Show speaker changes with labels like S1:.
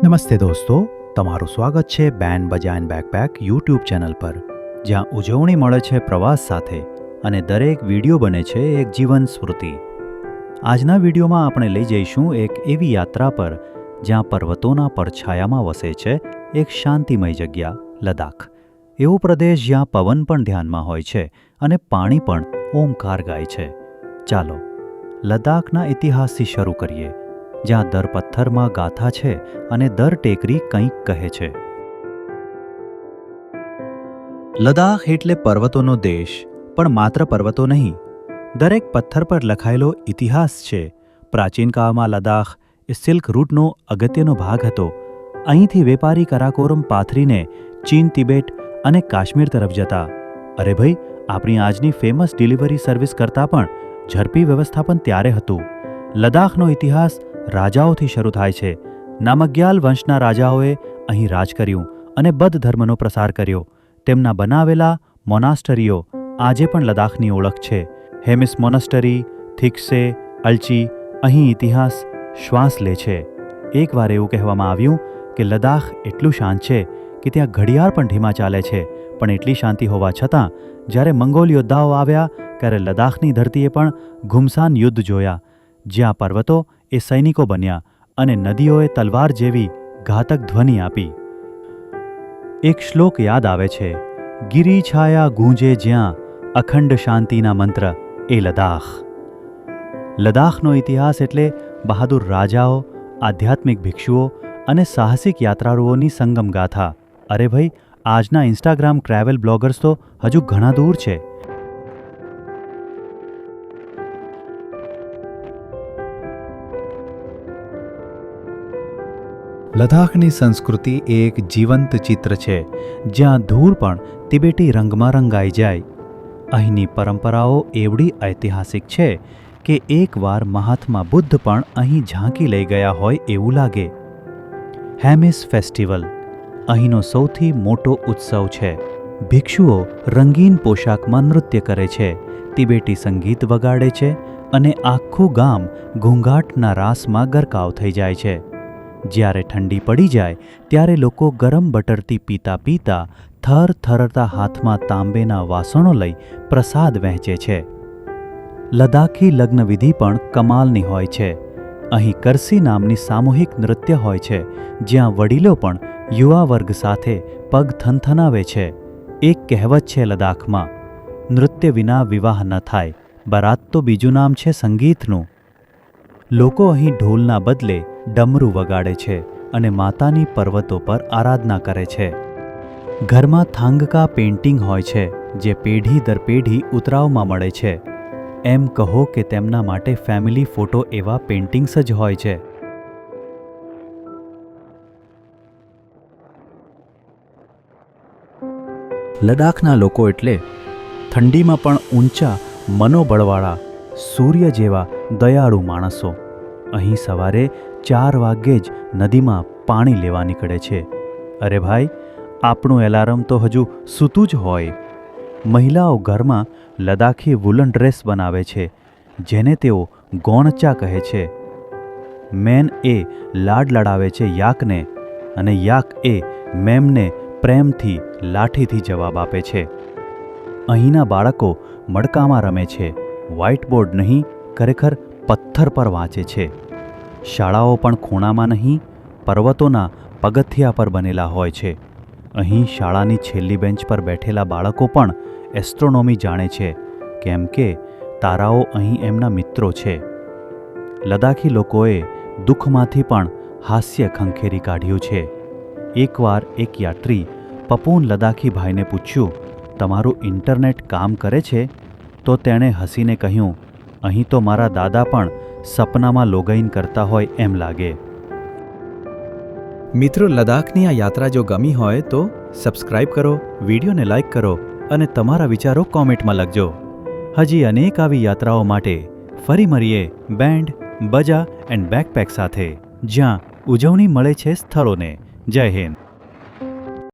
S1: નમસ્તે દોસ્તો, તમારું સ્વાગત છે band Baja and backpack YouTube channel પર, જ્યાં ઉજવણી મળે છે પ્રવાસ સાથે અને દરેક વિડીયો બને છે એક જીવન સ્મૃતિ. આજના વિડીયોમાં આપણે લઈ જઈશું એક એવી યાત્રા પર જ્યાં પર્વતોના પડછાયામાં વસે છે એક શાંતિમય જગ્યા, લદ્દાખ. એવો પ્રદેશ જ્યાં પવન પણ ધ્યાનમાં હોય છે અને પાણી પણ ઓમકાર ગાય છે. ચાલો લદ્દાખના ઇતિહાસથી શરૂ કરીએ, જ્યાં દર પથ્થરમાં ગાથા છે અને દર ટેકરી કંઈક કહે છે. લદ્દાખ એટલે પર્વતોનો દેશ, પણ માત્ર પર્વતો નહીં, દરેક પથ્થર પર લખાયેલો ઇતિહાસ છે. પ્રાચીન કાળમાં લદ્દાખ એ સિલ્ક રૂટનો અગત્યનો ભાગ હતો. અહીંથી વેપારી કરાકોરમ પાથરીને ચીન, તિબેટ અને કાશ્મીર તરફ જતા. અરે ભાઈ, આપણી આજની ફેમસ ડિલિવરી સર્વિસ કરતાં પણ ઝડપી વ્યવસ્થાપન ત્યારે હતું. લદ્દાખનો ઇતિહાસ રાજાઓથી શરૂ થાય છે. નામગ્યાલ વંશના રાજાઓએ અહીં રાજ કર્યું અને બૌદ્ધ ધર્મનો પ્રસાર કર્યો. તેમના બનાવેલા મોનાસ્ટરીઓ આજે પણ લદ્દાખની ઓળખ છે. હેમિસ મોનાસ્ટરી, થિક્સે, અલ્ચી, અહીં ઇતિહાસ શ્વાસ લે છે. એકવાર એવું કહેવામાં આવ્યું કે લદ્દાખ એટલું શાંત છે કે ત્યાં ઘડિયાળ પણ ધીમા ચાલે છે. પણ એટલી શાંતિ હોવા છતાં જ્યારે મંગોલ યોદ્ધાઓ આવ્યા ત્યારે લદ્દાખની ધરતીએ પણ ઘુમસાન યુદ્ધ જોયા, જ્યાં પર્વતો એ સૈનિકો બન્યા અને નદીઓએ તલવાર જેવી ઘાતક ધ્વનિ આપી. એક શ્લોક યાદ આવે છે, ગિરી છાયા ગૂંજે જ્યાં અખંડ શાંતિના મંત્ર, એ લદ્દાખ. લદ્દાખનો ઇતિહાસ એટલે બહાદુર રાજાઓ, આધ્યાત્મિક ભિક્ષુઓ અને સાહસિક યાત્રાળુઓની સંગમ ગાથા. અરે ભાઈ, આજના ઇન્સ્ટાગ્રામ ટ્રાવેલ બ્લોગર્સ તો હજુ ઘણા દૂર છે. લદ્દાખની સંસ્કૃતિ એક જીવંત ચિત્ર છે, જ્યાં ધૂળ પણ તિબેટી રંગમાં રંગાઈ જાય. અહીંની પરંપરાઓ એવડી ઐતિહાસિક છે કે એકવાર મહાત્મા બુદ્ધ પણ અહીં ઝાંકી લઈ ગયા હોય એવું લાગે. હેમિસ ફેસ્ટિવલ અહીંનો સૌથી મોટો ઉત્સવ છે. ભિક્ષુઓ રંગીન પોશાકમાં નૃત્ય કરે છે, તિબેટી સંગીત વગાડે છે અને આખું ગામ ઘૂંઘાટના રાસમાં ગરકાવ થઈ જાય છે. જ્યારે ઠંડી પડી જાય ત્યારે લોકો ગરમ બટરથી પીતા પીતા થર થરતા હાથમાં તાંબેના વાસણો લઈ પ્રસાદ વહેંચે છે. લદ્દાખી લગ્નવિધિ પણ કમાલની હોય છે. અહીં કરસી નામની સામૂહિક નૃત્ય હોય છે, જ્યાં વડીલો પણ યુવા વર્ગ સાથે પગ થનથનાવે છે. એક કહેવત છે લદ્દાખમાં, નૃત્ય વિના વિવાહ ન થાય, બરાત તો બીજું નામ છે સંગીતનું. લોકો અહીં ઢોલના બદલે ડમરું વગાડે છે અને માતાની પર્વતો પર આરાધના કરે છે. ઘરમાં થાંગકા પેઇન્ટિંગ હોય છે, જે પેઢી દર પેઢી ઉતરાવમાં મળે છે. એમ કહો કે તેમના માટે ફેમિલી ફોટો એવા પેઇન્ટિંગ્સ જ હોય છે. લદ્દાખના લોકો એટલે ઠંડીમાં પણ ઊંચા મનોબળવાળા, સૂર્ય જેવા દયાળુ માણસો. અહીં સવારે 4 વાગ્યે જ નદીમાં પાણી લેવા નીકળે છે. અરે ભાઈ, આપણું એલાર્મ તો હજુ સૂતું જ હોય. મહિલાઓ ઘરમાં લદ્દાખી વુલન ડ્રેસ બનાવે છે, જેને તેઓ ગોણચા કહે છે. મેન એ લાડ લડાવે છે યાકને, અને યાક એ મેમને પ્રેમથી લાઠીથી જવાબ આપે છે. અહીંના બાળકો મડકામાં રમે છે, વ્હાઇટ બોર્ડ નહીં, ખરેખર પથ્થર પર વાંચે છે. શાળાઓ પણ ખૂણામાં નહીં, પર્વતોના પગથિયા પર બનેલા હોય છે. અહીં શાળાની છેલ્લી બેન્ચ પર બેઠેલા બાળકો પણ એસ્ટ્રોનોમી જાણે છે, કેમ કે તારાઓ અહીં એમના મિત્રો છે. લદ્દાખી લોકોએ દુઃખમાંથી પણ હાસ્ય ખંખેરી કાઢ્યું છે. એકવાર એક યાત્રી પપૂન લદ્દાખી ભાઈને પૂછ્યું, તમારું ઇન્ટરનેટ કામ કરે છે? તો તેણે હસીને કહ્યું, અહીં તો મારા દાદા પણ સપનામાં લોગઇન કરતા હોય એમ લાગે. મિત્રો, લદ્દાખની આ યાત્રા જો ગમી હોય તો સબસ્ક્રાઇબ કરો, વિડીયોને લાઇક કરો અને તમારા વિચારો કોમેન્ટમાં લખજો. હજી અનેક આવી યાત્રાઓ માટે ફરી મળીએ બેન્ડ બજા એન્ડ બેકપેક સાથે, જ્યાં ઉજવણી મળે છે સ્થળોને. જય હિન્દ.